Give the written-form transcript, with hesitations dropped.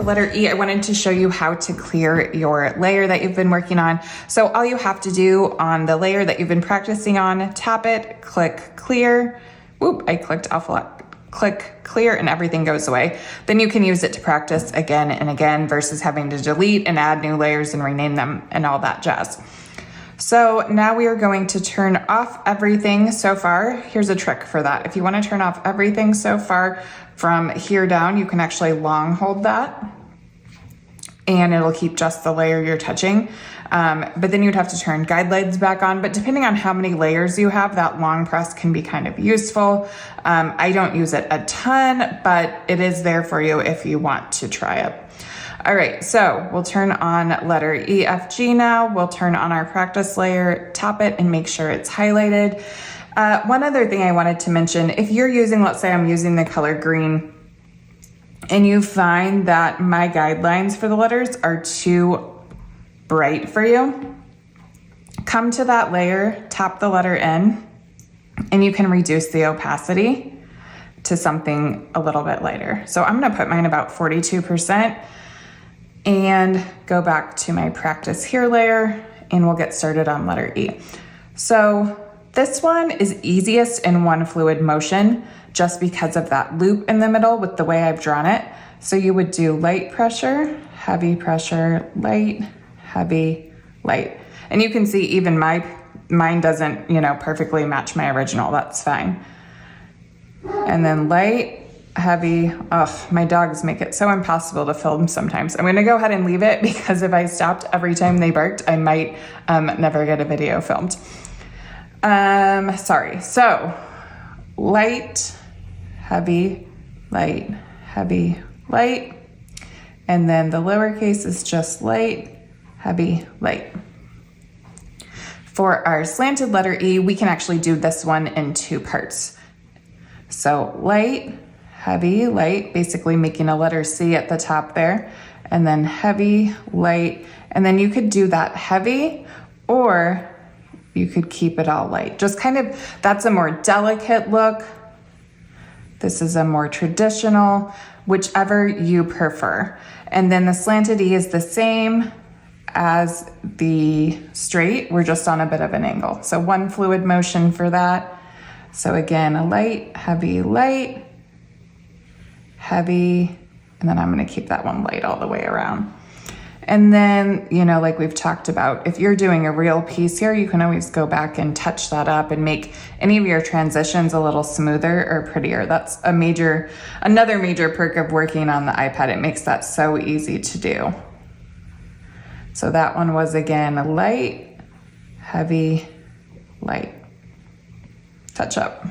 the letter E, I wanted to show you how to clear your layer that you've been working on. So all you have to do on the layer that you've been practicing on, tap it, click clear. Whoop, I clicked off a lot. Click clear and everything goes away. Then you can use it to practice again and again versus having to delete and add new layers and rename them and all that jazz. So now we are going to turn off everything so far. Here's a trick for that. If you want to turn off everything so far from here down, you can actually long hold that and it'll keep just the layer you're touching. But then you'd have to turn guidelines back on. But depending on how many layers you have, that long press can be kind of useful. I don't use it a ton, but it is there for you if you want to try it. All right, so we'll turn on letter E, F, G now. We'll turn on our practice layer, tap it, and make sure it's highlighted. One other thing I wanted to mention, if you're using, let's say I'm using the color green, and you find that my guidelines for the letters are too bright for you, come to that layer, tap the letter in, and you can reduce the opacity to something a little bit lighter. So I'm gonna put mine about 42%. And go back to my practice here layer and we'll get started on letter E. So this one is easiest in one fluid motion just because of that loop in the middle with the way I've drawn it. So you would do light pressure, light, heavy, light. And you can see even mine doesn't, perfectly match my original, that's fine. And then light, heavy. My dogs make it so impossible to film sometimes. I'm gonna go ahead and leave it because if I stopped every time they barked, I might never get a video filmed. Sorry, so light, heavy, light, heavy, light. And then the lowercase is just light, heavy, light. For our slanted letter E, we can actually do this one in two parts. So light, heavy, light, basically making a letter C at the top there, and then heavy, light, and then you could do that heavy, or you could keep it all light. Just kind of, that's a more delicate look. This is a more traditional, whichever you prefer. And then the slanted E is the same as the straight, we're just on a bit of an angle. So one fluid motion for that. So again, a light, heavy, heavy, and then I'm gonna keep that one light all the way around. And then, like we've talked about, if you're doing a real piece here, you can always go back and touch that up and make any of your transitions a little smoother or prettier. That's another major perk of working on the iPad. It makes that so easy to do. So that one was again, light, heavy, light. Touch up.